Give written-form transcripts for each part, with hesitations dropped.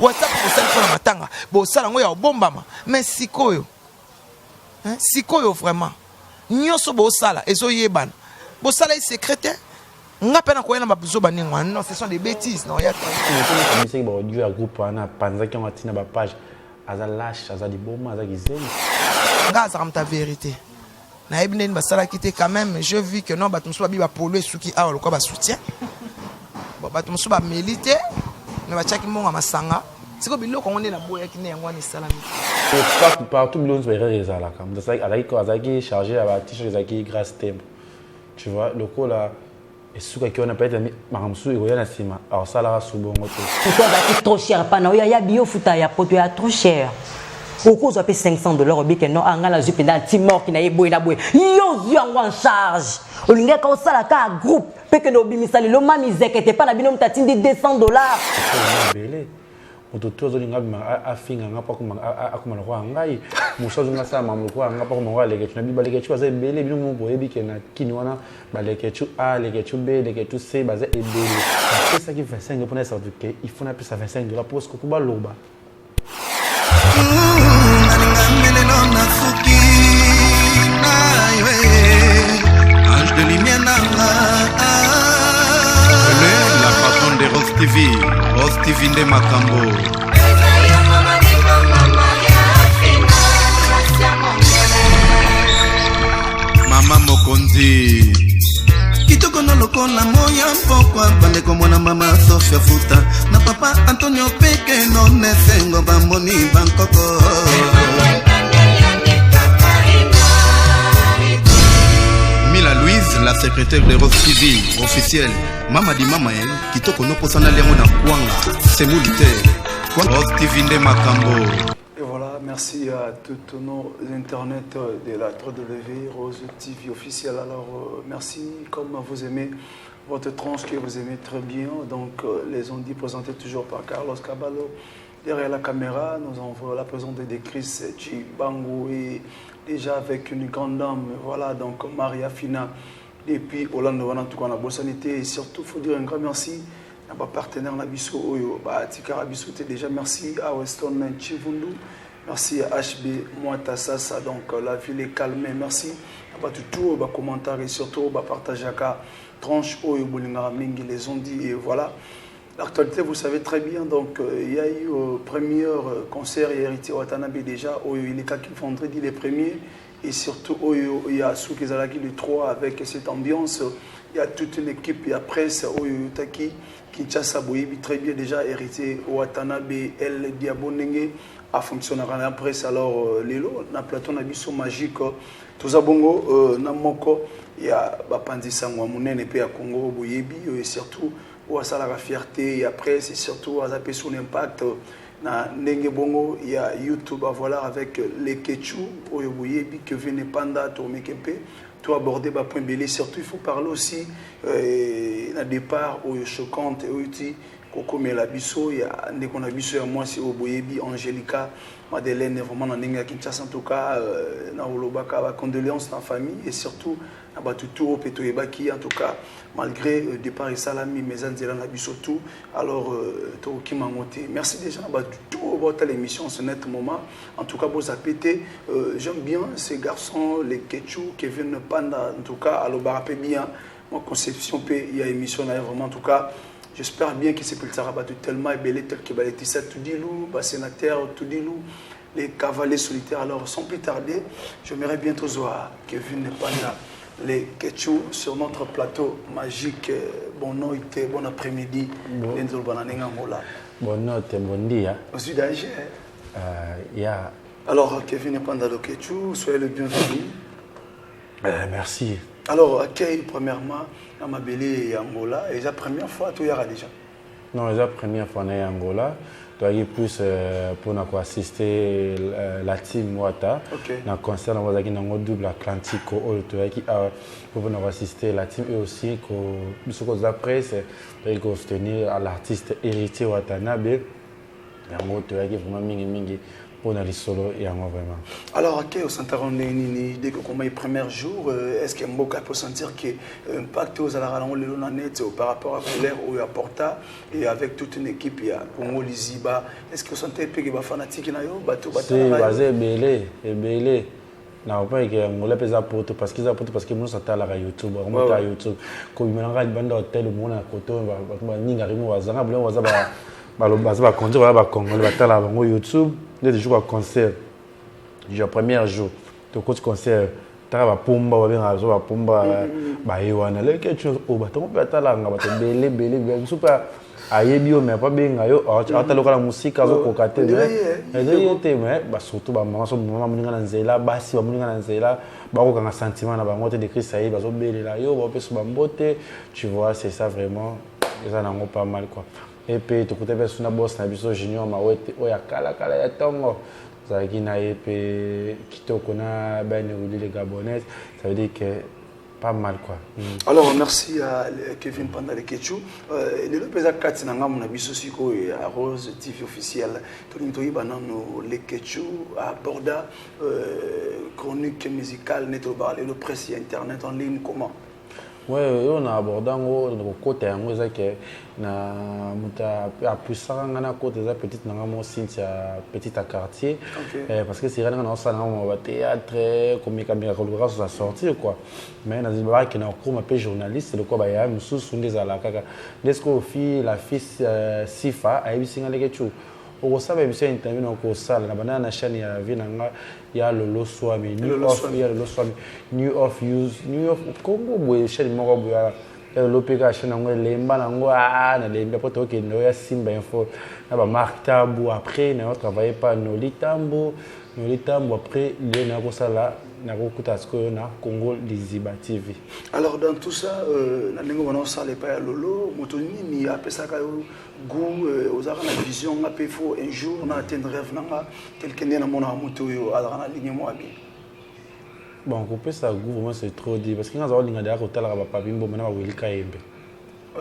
WhatsApp bosala mpona matanga bosala ngo ya obombama mais sikoyo sikoyo vraiment nyonso bosala ezoyebana bosala secrétaire nga pena koyena babizo baningwa non ce sont des bêtises non ya c'est bon du groupe ana panza qui on atina ba page aza lâche aza di boma aza gizeli nga za ramta vérité na ebine basala kité quand même je vis que non batumso ba bi ba polluer suki a lokwa ba soutien bon batumso ba milité na ba chaki monga masanga siko biloko ngone na boya kine yango ni salami partout bilons va réaliser là comme ça azaki chargé à ba t-shirt azaki grâce thème tu vois le coup là et ce qu'on appelle des maramsou et na sima alors ça là subongo to pourquoi va trop cher pana ya bio futa ya poto ya trop cher au cause de $500 au bique non anga la jupe dans timor qui na yeboy na boy yo yango en charge olinga ka osala ka groupe pe que no bimisali lo mami zekete pa na bino mtatindi $200 belé ototo zolinga afinga ngapa kuma lo kwa ngai mushozo ngasa mamu kwa ngapa kuma wa leke tuna biba leke chwa za belé bino mo boye bike na kini wana ba leke chu a leke chu b leke chu c baza ebelé c'est ça qui fait 5 pour ça que il faut na plus $25 pour ce que ba loba Ange de lumière la patronne de Rose TV Rose TV de Makambo Mama Mokonzi kitoko no lokola moya mpokwa bandeko mwana mama Sofia Futa na papa Antonio Peke no nesengo bamboni bankoko Mila Louise, la secrétaire de Rose TV officielle Mama di mama kitoko no posana lengo na kwanga semulite Rose TV de Makambo. Et voilà, merci à tous nos internets de la 3W Rose TV officielle. Alors, merci, comme vous aimez votre tranche que vous aimez très bien. Donc, les ondits présentés toujours par Carlos Caballo. Derrière la caméra, nous avons la présence de Chris Chibango et déjà avec une grande dame, voilà, donc Maria Fina. Et puis, Hollande, en tout cas, la Bossanité. Et surtout, il faut dire un grand merci à nos partenaires Nabiso Oyo, Tikara Biso, déjà merci à Weston Chivundu. Merci à HB Moitassasa, donc la ville est calmée. Merci à tout les commentaires et surtout à partager à tranche Oyo Bolingara Mingi les ont dit et voilà. L'actualité, vous savez très bien, donc il y a eu premier concert et héritier Watanabe déjà, Oyo il est vendredi les premiers et surtout Oyo il y a Soukizalaki le 3 avec cette ambiance. Il y a toute l'équipe, il y a presse Oyo Yutaki, Kinshasa Boyebi très bien déjà héritier Watanabe, El Diabonenge. A fonctionner à la presse alors lelo na plateau na biso magique toza bongo na moko ya bapandi sangwa munene pe ya Congo boyebi et surtout ou ça la fierté et après c'est surtout à zapper son impact na ndenge bongo il y a YouTube voilà avec les Ketchu oyo boyebi que vene panda to mekepe to aborder ba point belé surtout il faut parler aussi na départ oyo choquante et outil Koko Melabiso, il y a des qu'on a biso et moi c'est au Boyebi, Angelica, Madeleine, vraiment dans Ninga Kinshasa en tout cas, na Olobaka, condoléances dans la famille et surtout na Batutu au Petoyebaki en tout cas, malgré le départ et salami, mes anzela na biso tout, alors Toki Mangote. Merci déjà à Batutu au bord de l'émission en ce net moment. En tout cas, vous avez pété, j'aime bien ces garçons, les Ketchou, Kevin Panda, en tout cas, à l'Obarapé bien, moi conception il y a émission vraiment en tout cas. J'espère bien que c'est pour le Saraba tellement ébélé, tel que Baletissa Toudilou, Sénateur Toudilou, les cavaliers solitaires. Alors, sans plus tarder, j'aimerais bientôt voir Kevin Nepanda, les Ketchou sur notre plateau magique. Bon nuit, bon après-midi. Bon note, bon dia. Au sud d'Alger. Alors, Kevin Nepanda, le Ketchou, soyez le bienvenu. Merci. Alors, accueil premièrement dans ma belle Angola. Et la première fois, tu y as déjà? Non, la première fois en Angola. Tu as eu plus pour assister la team Wata. Dans le concert, on a un double Atlantique. Pour assister la team et aussi, ce que après, c'est pour soutenir l'artiste héritier Watanabe. Tu as vraiment mingi on a les solos et vraiment. Alors, au Santaron, dès que comme les premiers jours, est-ce que Mboka peut sentir que l'impact aux Alaralans, le net par rapport à Colère ou à Porta et avec toute une équipe, il y a Congo Liziba, est-ce que vous sentez que les fanatiques c'est basé belé. Non, pas que on l'a pesé pour parce qu'ils apportent parce que nous ça à YouTube, on monte à YouTube. Comme on a une bande hôtel au monde à côté, on va ninga rimo wazanga blanc wazaba ba conduire ba Congo ba tala ba YouTube, les jours à concert. Le premier jour, le coach concert, t'as ba pomba ba bien ba pomba ba yewana le quelque chose au ba ton peut tala nga ba belé super ayebio mais pas bien ayo ata loka la musique azo kokate mais bah surtout ba maman so maman muninga na nzela basi ba muninga na nzela ba ko kanga sentiment na bango te de Christ ayi bazo belela yo ba peso ba mbote tu vois c'est ça vraiment ça nango pas mal quoi et puis to kote peso na boss na biso junior ma wete oya kala ya tongo zaki na epe kitoko na ben les gabonais ça veut dire que pas mal quoi. Alors merci à Kevin Pandale Ketchou. Le Lopeza Katinanga mon abisso siko et à Rose TV officiel. Tolintoyi banano le Ketchou à Borda chronique musicale neto parler le presse internet en ligne comment? Ouais, on a abordé le côté na muta a plus na côté za petite nanga mo petite à quartier parce que c'est rien dans ça na théâtre comme caméra colorée ça sortir quoi mais dans une barre qui na cours ma journaliste le quoi ba ya musu sunde za la kaka lesco fi la fille Sifa a bisinga le kechu au ça ba biso interview na ko sala na bana na chaîne ya vinanga ya Lolo Swami New of Congo boye chaîne moko boya l'opéra chaîne ngo lemba nango na lemba poto ke no ya Simba Info na ba Marc Tabou après na travailler pas Nolitambo après le na ko sala na ko kutasko na Congo Liziba TV. Alors dans tout ça na ndenge on sala pas Lolo motoni ni apesa ka goût aux arts la vision a peu faut un jour na atteindre rêve nanga quelqu'un na mona moto yo ala na ligne moi bien. Bon, couper ça goût vraiment c'est trop dit parce que quand on regarde derrière hôtel là papa bimbo maintenant Willy Kayembe.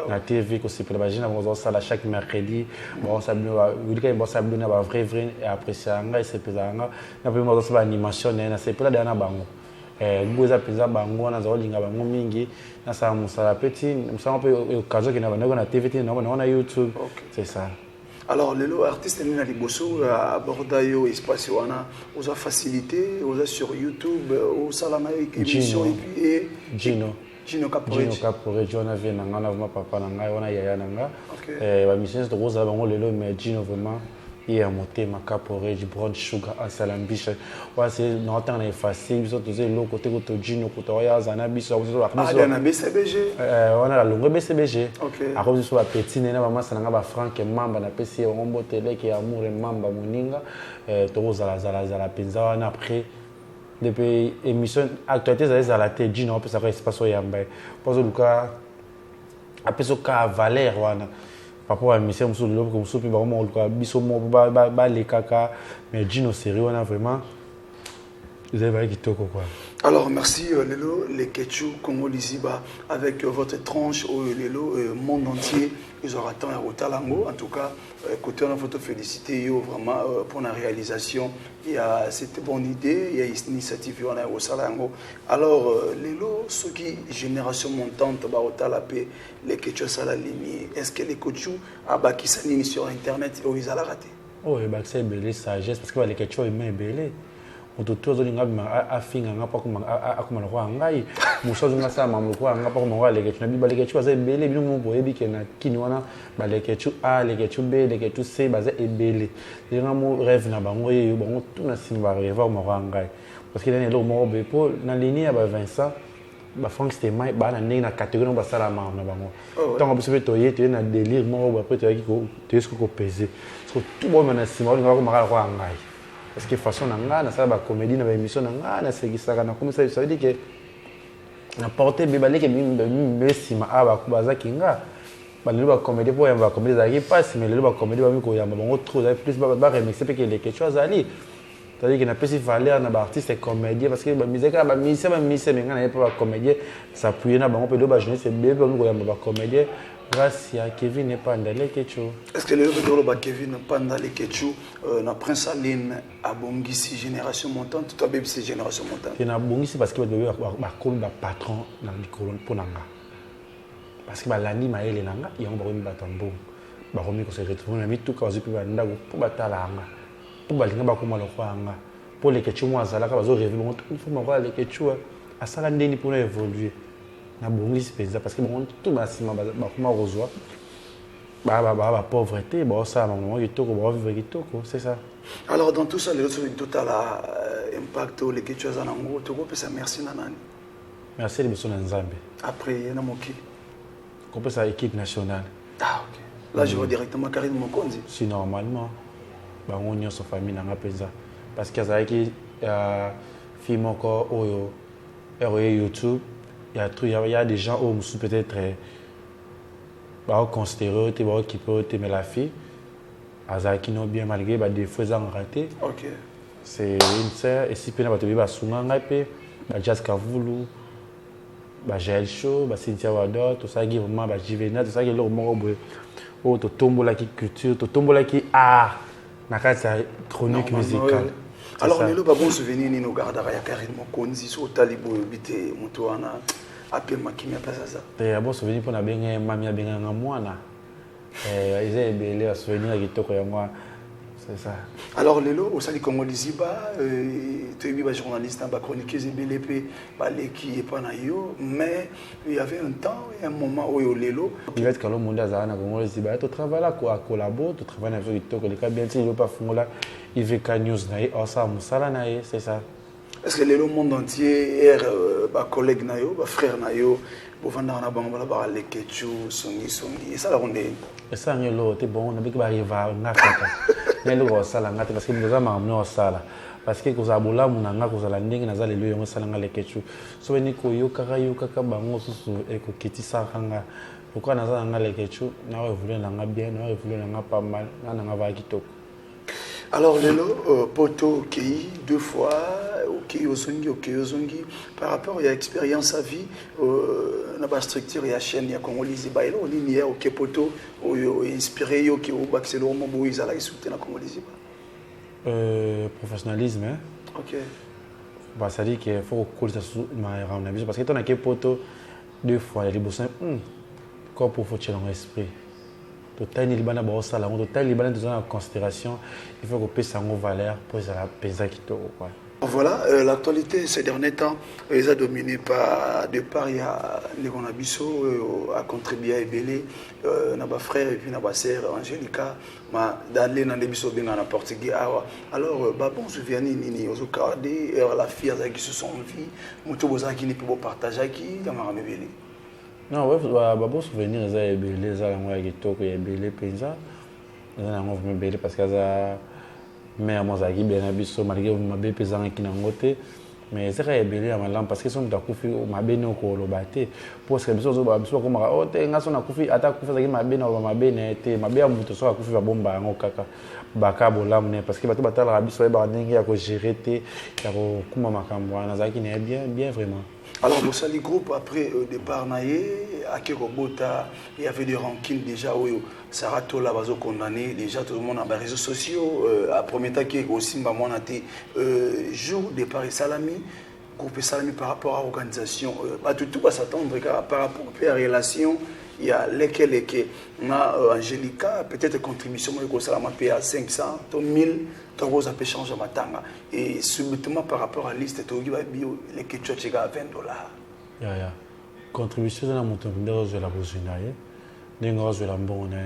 La TV que c'est pour imaginer on ça là chaque mercredi bon ça Willy Kayembe ça donne ba vrai et apprécier nga c'est pesanga na pe mo ça animation na c'est pour la bango goza pesa bango na zo linga bango mingi na ça musala petit musala pe occasion que na TV na YouTube c'est ça. Alors, les artistes sont liboso à Bordayo, espace wana, aux a facilité, aux a sur YouTube, aux salama émission et puis Gino Caporet, John avait nanga na papa nanga, wana yaya nanga. La mission c'est de rose bango lelo mais Gino vraiment il a monté ma Caporet du brown sugar à salambiche. Ouais c'est non temps est facile, biso toze lo côté ko Gino ko to ya zana biso na BCBG. On a la longue BCBG. À cause de la petite na maman sananga ba Frank Mamba na PC on mbotele ki amour Mamba moninga to zala penza wana après depuis émission actualité za la télé Gino peut ça espace yamba parce que cas après ce cas Valère wana papa wa mission musu lobo comme soupi ba mo ka biso mo ba les kaka mais Gino sérieux on a vraiment vous avez kitoko quoi. Alors merci Lelo les Ketchou Congo Liziba avec votre tranche au Lelo monde entier ils auront tant à Otalango en tout cas côté on a photo féliciter vraiment pour la réalisation il y a cette bonne idée il y a une initiative on a au Salango alors Lelo ceux qui génération montante ba Otalapé les Ketchou Salalimi est-ce que les Ketchou abaki sanini sur internet ou ils a raté oh et bah c'est belé sagesse parce que les Ketchou est belé Ototo zolinga bima afinga ngapa kuma akuma lo ngai muso zonga sa mamu ko ngapa kuma ngale ke tuna biba le ke twa za ebele bino mo boyebi ke na kini wana ba le ke tu a le ke tu b le ke tu c ba za ebele linga mo rêve na bango ye bango tuna simba rêve mo ngai parce que le mo be po na ligne ya ba Vincent ba Frank Stemai ba na ndenge na catégorie ba sala ma na bango donc biso to ye to na délire mo ba peut to ki ko to esko ko peser parce que tout bon na simba linga ko makala ko ngai parce que façon nanga na ça ba comédie na ba émission nanga na sekisaka na comme ça veut dire que na porter bebale ke Messi ma aba ku baza kinga ba le ba comédie pour ba comédie za ki passe mais le ba comédie ba mi ko yamba bango trop za plus ba remixer pe que les quelque chose ali c'est-à-dire que na pesi valeur na ba artiste et comédien parce que ba musique ba musicien mais ngana pas ba comédien s'appuyer na bango pe do ba jeunesse be ba mi ko yamba ba comédien Gracia, Kevin n'est pas dans les Ketchou. Est-ce que le Kevin n'est pas dans les Ketchou, na Prince Aline a bongisi génération montante, toi bébé c'est génération montante. Il a bongisi parce que le bébé a comme patron dans le colonne pour nanga. Parce que l'année m'a élé nanga, il y a un baron batambo. Baromi ko se retrouve na mitu ka zipi banda pour batala anga. Pour balinga ba kuma lo kwanga. Pour les Ketchou moi azala ka bazo rêver bon il faut m'avoir les Ketchou à sala ndeni pour évoluer. Na bongisi penza parce que bon tout basima ba kuma rozwa. Bah pauvreté, bah ça maman kitoko bah vivre kitoko, c'est ça. Alors dans tout ça les autres total impact les Ketchou za nango toko pesa merci na nani. Merci les personnes nzambe. Après na moki. Qu'on peut ça équipe nationale. Ah OK. Là je vois directement Karim Mokonzi. Si normalement bah on y a sa famille na penza parce que ça qui film encore oyo YouTube, il y a des gens où peut-être considéré qui peut mais la fille qui n'ont bien malgré des fois ils ont raté. OK. C'est une sœur et si peut être ba sunga pe ba Jazz Kavulu ba Jael Show ba Cynthia Wado tout ça qui vraiment ba Jivena tout ça qui leur mot au to tombola qui culture to tombola qui art na kati chronique musicale. Alors lelo ba bon souvenir ni no gardara ya Karim Mokonzi so talibo bité mutu wana appel makimia pesa ça. Et bon souvenir pour na benga mami benga mwana. Ils ont belé souvenir kitoko ya moi. C'est ça. Alors lelo au sali Congo Liziba tu es journaliste ba chroniqueuse BLP ba leki et pas na yo mais il y avait un temps et un moment où lelo il va être que le monde a na Congo Liziba tu travailles là quoi collabo tu travailles avec kitoko les cas bien si il pas fongola il veut ka news na e ça musala na e c'est ça. Est-ce que le monde entier est ba collègue na yo ba frère na yo bo vanda na bango ba les Ketchou songi et ça la ronde et ça ngelo te bon on a que ba arriver na kaka ngelo sala ngati parce que nous avons amené au sala parce que koza bola munanga kozala ndenge nazali lo yongo sala ngale Ketchou so beni ko yoka bango susu e ko kitisa kanga pourquoi nazala ngale Ketchou na voulu na bien na voulu na pas mal na nga va kitoko. Alors lelo poto kei deux fois Ozongi par rapport à l'expérience à vie na ba structure ya chaîne ya Congo Liziba elo ni ya OK poto inspiré yo ki o baxelo mo bo izala isute na Congo Liziba. Professionnalisme hein. OK. Bah ça dit qu'il faut que ça soit ma rendre parce que ton a poto deux fois les bossin corps pour faut dans l'esprit. Total libana ba osala total libana en considération il faut que paye sa valeur pour ça la pesa kitoko quoi. Voilà, l'actualité ces derniers temps, ils ont dominé par de part il y a les Gonabiso a contribué à Ebélé, n'a frère et puis n'a sœur Angelica, ma d'aller dans les biso bien en portugais. Alors bon souvenir ni aux occasions la fille qui se sont vie, muto boza qui ne peut pas partager qui dans ma Ebélé. Non ouais bon souvenir ça Ebélé ça la moi qui toko Ebélé penza. Ça on veut Ebélé parce que ça mais moi ça qui bien abisso malgré ma bé pesant qui n'a ngoté mais c'est vrai Ebélé à malam parce que son dakufi ma bé no ko lo baté parce que biso comme o te ngaso na kufi ata kufi ça qui ma bé na ma bé na été ma bé amuto so kufi ba bomba ngo kaka baka bolam parce que bato batala biso ba ndenge ya ko gérer te ya ko kuma makambo na za qui n'est bien vraiment. Alors, dans ce groupe, après départ, à Kérobota, il y avait des rankings déjà où Sarah Tola va condamné, déjà tout le monde a les réseaux sociaux. À premier temps, qui est aussi jour départ et Salami, groupe Salami par rapport à l'organisation. Tout va s'attendre par rapport à la relation. Il y a lesquels on a Angelica, peut-être contribution à 500, 1000, on peut changer à matanga. Et subitement par rapport à la liste, les Ketchou à $20. Yeah. Contribution dans mon temps de la Bosinaye, de la bonne.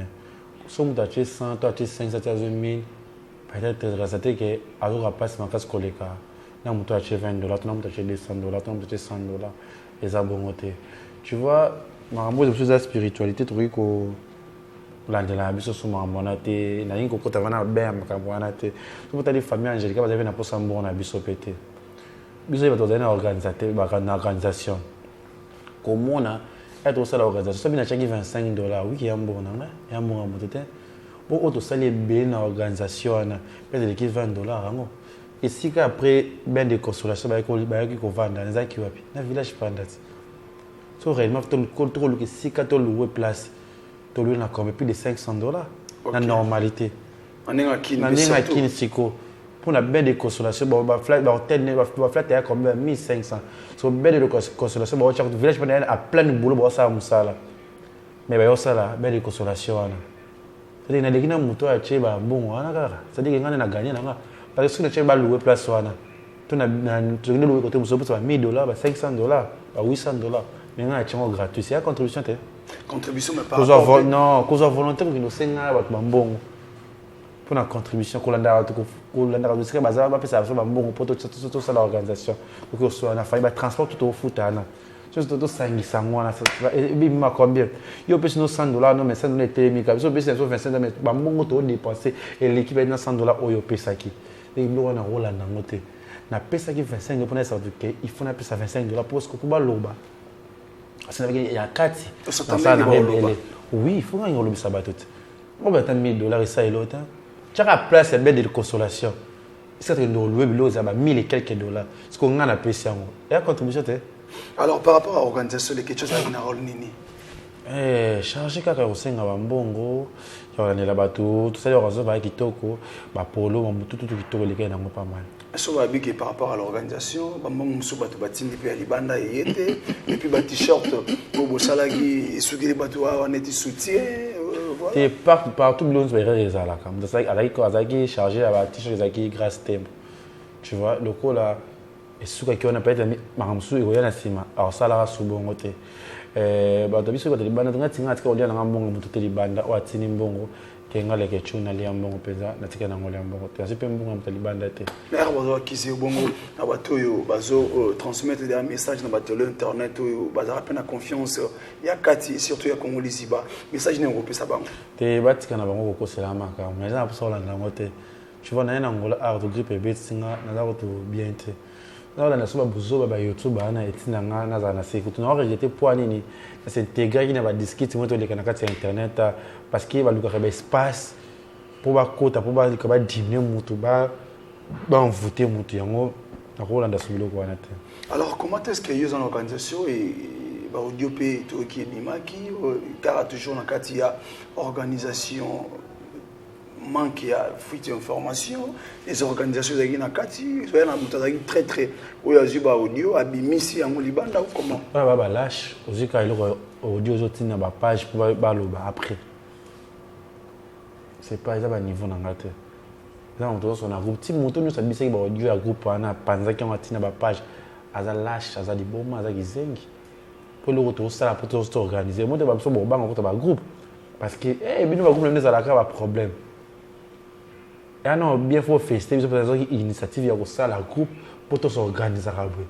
Si on a 100, toi tu 500, 1000, peut-être ça t'est que à l'heure passe ma casse collègue. Là on a $20, on a $200, on a $100 et ça bon tu vois. Marambo de la spiritualité tu ko landela biso suma monate na yinko kota vana ba makamwanate tu peut aller famille Angelica vous avez na posa mbona biso pété biso ba tozana organisateur ba na organisation komona être ça l'organisation ça bina chaki $25 oui ya mbona ya mbona motete bon auto sali be na organisation na peut être $20 ngo et si après ben de consolation ba ko vanda na zaki wapi na village pandati. So réellement, tout le si tu as place, tu lui as plus de $500. La normalité. On est à qui? On est à qui pour la belle de consolation, on va flatter à combien 1500. So belle de consolation, on va village à plein de boulot pour ça là. Mais bah ça là, belle de consolation là. C'est-à-dire que na moto a tché ba bon wana kaka. C'est-à-dire que ngana gagner là. Parce que na tché ba louer place wana. Tu na louer côté muso pour $1000, $500, $800. Mais ngana tché gratuit, c'est la contribution té. Contribution mais pas rapport. Non, cause volontaire que nous senga ba bon. Pour la contribution qu'on a c'est que bazar va faire ça bon pour tout ça l'organisation pour que soit na faille ba transport tout au foot là. Juste tout ça ngi sangwana ça et bima combien yo peut no $100 non mais ça non était mi ka so peut c'est 25 mais ba mbongo to dépenser et l'équipe est na $100 oyo pesa ki et il on a rola na ngote na pesa ki 25 pour na certificat il faut na pesa $25 pour ce que ba loba c'est il y a 4 ça na rebelle oui il faut nga ngolo bisa ba tout on va attendre $1000 et ça et l'autre chaque place est belle de consolation c'est que nous louer bilo za ba 1000 et quelques dollars ce qu'on a na pesa ngo et la contribution té. Alors, par rapport à l'organisation, les questions à Ginarol Nini. Chargé kaka osenga bambongo, yorane la bateau, tout ça l'organisation va kitoko, ba polo, tout kitoko les gars n'ont pas mal. Est-ce que vous par rapport à l'organisation, bambongo muso bateau batini puis alibanda yete et puis ba t-shirt bobo salagi suki les bateaux on est soutien et partout blonde va réaliser là comme ça avec chargé à ba t-shirt zaki grass thème. Tu vois le coup là et ce qu'on appelle la maramsu et royal sima alors ça là sous bon côté ba to biso ko libanda nga tinga tika olia nga mbongo mutu libanda o atini mbongo kenga le ketchuna le mbongo peza na tika na ngole mbongo te asipe mbongo mutu libanda te mais bazo kizi bongo na bato yo bazo transmettre des messages na bato internet yo baza rapena confiance ya kati surtout ya Congo liziba message ne ngopé ça bango te batika na bango ko sela maka mais na pour ça la ngote tu vois na ngolo art grippe bet singa na za ko bien te. Non, on a souvent besoin de YouTube, on a été dans la sécurité. On a rejeté pour nini, s'intégrer qui n'a pas discuté moi les canaux sur internet parce qu'il va lui avoir espace pour ba kota pour ba diminuer mutu ba envoûter mutu yango na ko landa subilo ko wana te. Alors comment est-ce que ils ont organisation et ba audio pe to qui bimaki car toujours na kati ya organisation manque à fuite d'information les organisations de na kati so na mutazaki très oya ziba audio abimisi yango libanda ou comment ba lâche ozika ile audio zotina ba page pour ba loba après c'est pas ça ba niveau na ngate là on doit son groupe ti moto nous sabisa ba audio ya groupe ana panza ki on tina ba page aza lâche aza di boma aza gizengi pour le retour ça pour tout organiser moi de ba so bo ba ngoko ba groupe parce que bino ba groupe les ala ka ba problème. Et non, bien faut fester, ils ont une initiative, il y a ça la groupe pour tous s'organiser à bout.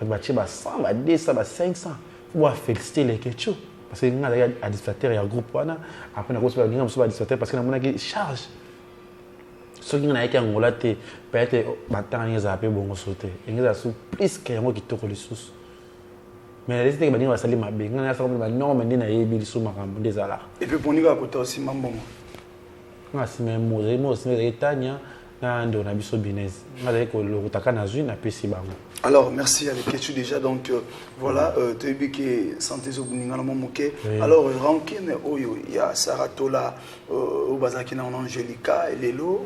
Parce que bah 100, bah 200, bah 500. Faut féliciter les quelque parce que nous avons administrateur il y a groupe là. Après on a nous sommes administrateur parce que nous avons une charge. Ceux qui ont été en Angleterre, peut-être maintenant ils ont appelé bon sauter. Ils ont sous plus que moi qui te les sous. Mais les gens qui va salir ma bien, on a ça comme non mais n'a yé bilisou makambo des ala. Et puis pour nous à côté aussi mambongo. Si même moi aussi mais Tania na ndo na biso binez ngale ko lo utaka na zui na pesi bango. Alors merci avec Ketchu déjà donc voilà tu as vu que santé zo buninga na momoke. Alors rankin oyo ya Saratola au bazaki na Angelica et Lelo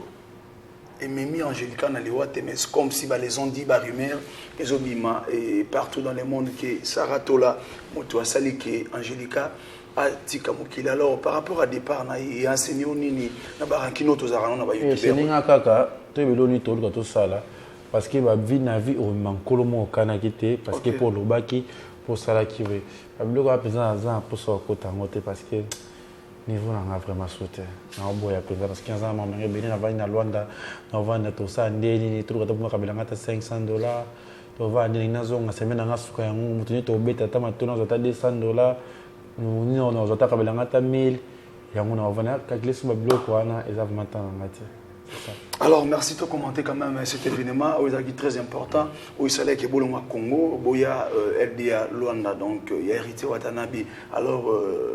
et Mimi Angelica na Lewate mais comme si bah les ont dit bah rumeur les obima et partout dans le monde que Saratola moto asali que Angelica atika mokili. Alors par rapport à départ na et enseigné nini na barakino tozarana na ba youtubeur seninga kaka to beloni to ka to sala parce que ba vie na vie au mankolo mo kana kité parce que pour lobaki pour sala ki we abilo ka pesa za pour so ko tangote parce que niveau na vraiment sauté na boya pesa parce que za mama ngebe na va na Luanda na vanda to sa ndeni to ka to mo kabela ngata $500 to va ndeni na zonga semena ngasuka yangu mutu to beta tama to na zota $200 nous on a zota kabela ngata 1000 yango na vana kakle suma bloc wana exactement ngati. Alors merci de commenter quand même cet événement qui est très important où il s'allait que Bolonga Congo Boya LDA Luanda donc il y a hérité Watanabe. Alors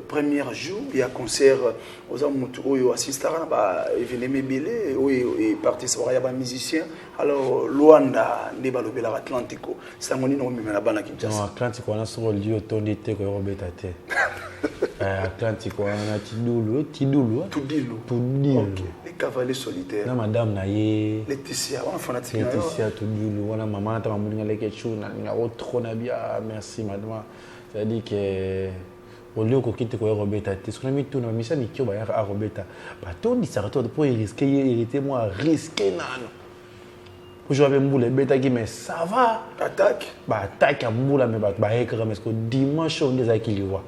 premier jour il y a concert aux amutu oyo assistara ba événement belé et participera il y a ba musicien. Alors Luanda ne ba lobela Atlantico ça ngoni no mimela bana Kinshasa. Non Atlantico on a sur lieu tondi te ko robeta te. Atlantique, on a Tidoulou. Tudilo. Tudilo. Ok. Les cavaliers solitaires. Na madame naye. Laetitia, on a fanatique. Laetitia Tudilo. On a maman, on a maman, on a trop bien. Merci madame. C'est-à-dire que au lieu qu'on quitte quoi Roberta, ce qu'on a mis tout dans la mission, ni qui va à Roberta. Bah tout dit ça, pour risquer, hériter moi, risquer non. Aujourd'hui, Mboula bêta qui mais ça va. Attaque. Bah attaque à Mboula mais bah écran parce que dimanche on est qui le voit.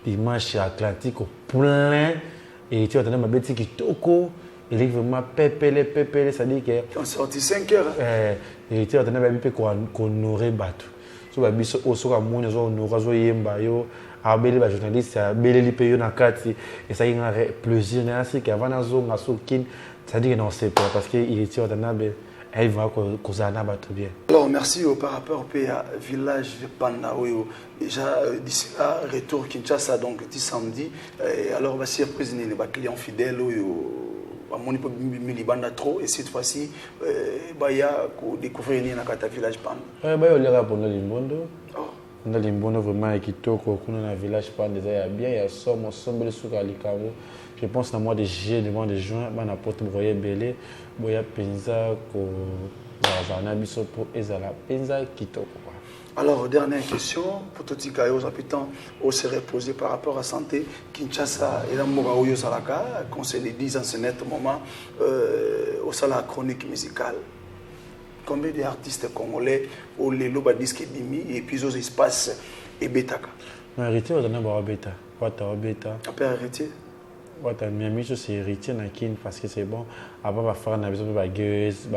Dimanche Atlantique au plein et tu entends ma bêtise qui toko il est vraiment pépélé ça dit que on sorti 5 heures. Et tu entends ma bêtise qu'on aurait battu. So ba biso osoka mona zo nora zo yemba yo abele ba journaliste abele li payo na kati et ça il a plaisir na si qu'avant na zo na sokin ça dit que non c'est pas parce que il est sur Tanabe elle va causer na ba tout bien. Alors merci au par rapport au village de Pandaoyo déjà d'ici là retour Kinshasa donc dit samedi alors va surprise les clients fidèles amoni po milibanda trop et cette fois-ci baya ko découvrir ni na kata village Panda. Baya olera pour Limbondo. On a Limbondo vraiment kitoko kuna na village Panda déjà bien il y a somme ensemble suka likamo. Je pense na mois de juillet devant de juin bana porte broyer belé boya penza ko na biso pour ezala penza kitoko. Alors, dernière question, pour tout le monde, habitants, on serait posé par rapport à la santé. Kinshasa, et là, Mouraoyo Salaka, conseil de 10 ans, c'est net moment, au salon chronique musicale. Combien d'artistes congolais, au Lélo, disque Dimi, et puis aux espaces, et Betaka? Non, héritier, on a un bêta. Wata bêta. Après, héritier? Wata, Miami, c'est héritier, parce que c'est bon. Après, on va faire un avis, on gueuse,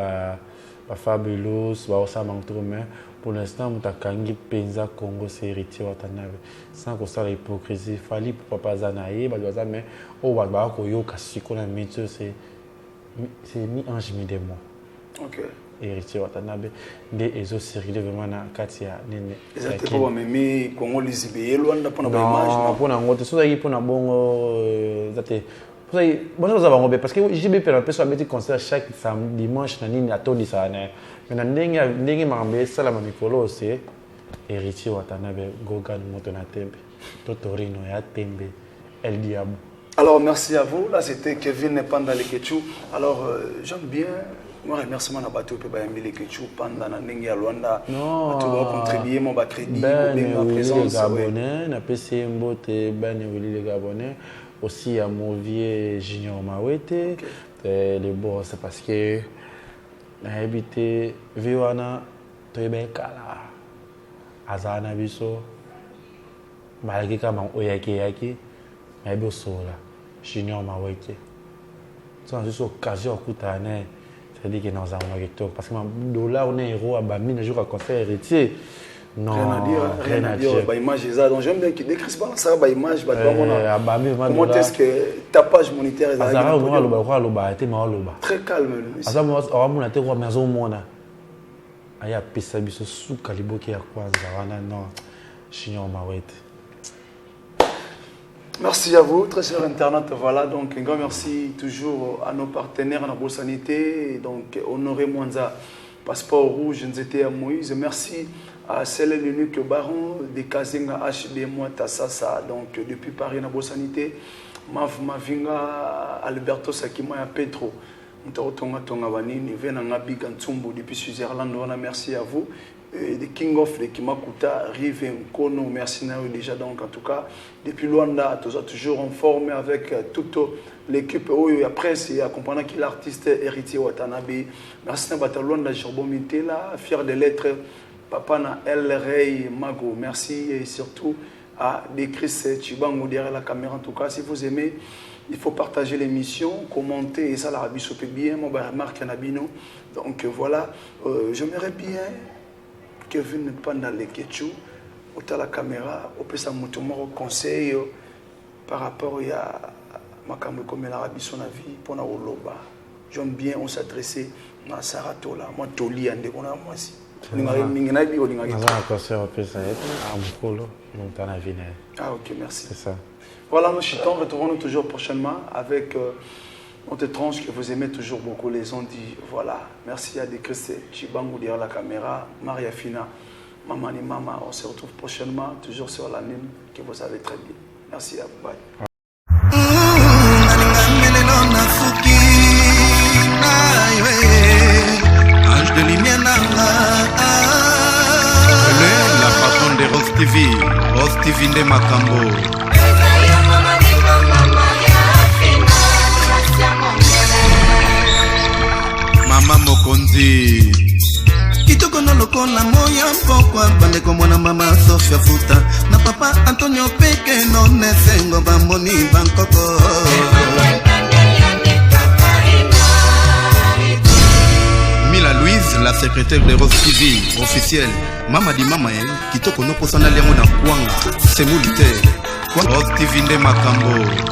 fabulous, ça manque trop, mais pour l'instant, on a kangi penza Congo c'est héritier watanabe. Sans que ça l'hypocrisie, il fallait pour papa zanaï, mais au baba koyo kasiko na métier c'est mi ange mi démon. Ok. Héritier watanabe, des ezo circulé vraiment na katia nene. Exactement, mais Congo les ibé loin de prendre image. Non, pour na ngote, so za pour na bongo zate. Pour ça, bon ça va ngobe parce que JB peut un petit concert chaque samedi dimanche na nini atondi ça né. Mais ndenge mambe sala ma mikolo aussi héritier watanabe gogan moto na tembe totorino ya tembe El Diabo. Alors merci à vous, là c'était Kevin Panda Leketchou. Alors j'aime bien moi remerciement na bateau pe ba yambi Leketchou Panda na ndenge ya Luanda. Non, tu dois contribuer mon ba crédit ben ma présence gabonais na PC Mbote ben les gabonais aussi à Movier Junior Mawete les boss parce que na habité viwana toyebekala azana biso malaki kama oyaki na bisola Junior Mawete sans juste occasion kutane c'est-à-dire que nous avons un parce que dollar on est héros à bamine jour à concert héritier non rien à dire bah image ça donc j'aime bien qu'il décrit pas ça bah image bah comment est-ce que tapage monétaire est très calme asa mo amuna te kwa maison mona aya pesa biso suka liboki ya kwanza wana non Junior Mawete. Merci à vous, très chers internautes. Voilà, donc un grand merci toujours à nos partenaires en Abo Sanité. Donc, Honoré Mwanza, Passeport Rouge, Nzete à Moïse. Merci à Céline Lunuc Baron, de Kazinga HD Mouatasasa, donc depuis Paris en Abo Sanité. Mavinga, Alberto Sakimoya Pedro. Depuis Switzerland, merci à vous. The King of the Kimakuta, Rive Kono, merci déjà. Donc, en tout cas, depuis Luanda, tu as toujours en forme avec toute l'équipe. Après, c'est à comprendre qu'il est l'artiste héritier Watanabe. Merci à Luanda, Jorbo Mitela, fier de l'être. Papa na El Rey Mago, merci. Et surtout à Chris Chibango derrière la caméra. En tout cas, si vous aimez, il faut partager l'émission, commenter, et ça, la rabie sope bien. Moi, Marc Nabino. Donc, voilà, j'aimerais bien. Kevin Panda Leketchou, au la caméra, au peut s'amoutomor conseil par rapport à ma caméra comme l'Arabie son avis pour la Oloba. J'aime bien on s'adresser à Saratola, moi Toli ande on a moi si. Ah ok merci. C'est ça. Voilà nos chitons, retrouvons-nous toujours prochainement avec notre tranche que vous aimez toujours beaucoup, les ont dit, voilà. Merci à Décressé, Chibango derrière la caméra, Maria Fina, Maman et maman, on se retrouve prochainement, toujours sur la ligne que vous savez très bien. Merci à vous. Bye. Ange de lumière, la patronne de Rose TV, Rose TV de Makambo. Mama Mokonzi kitoko no lokola moya mpokwa bandeko mwana mama Sofia Futa na papa Antonio Peke no nesengo bamoni bankoko Mila Louise, la secrétaire de Rose TV officielle mama di mama kitoko no posana lengo na kwanga semulite Rose TV de Makambo.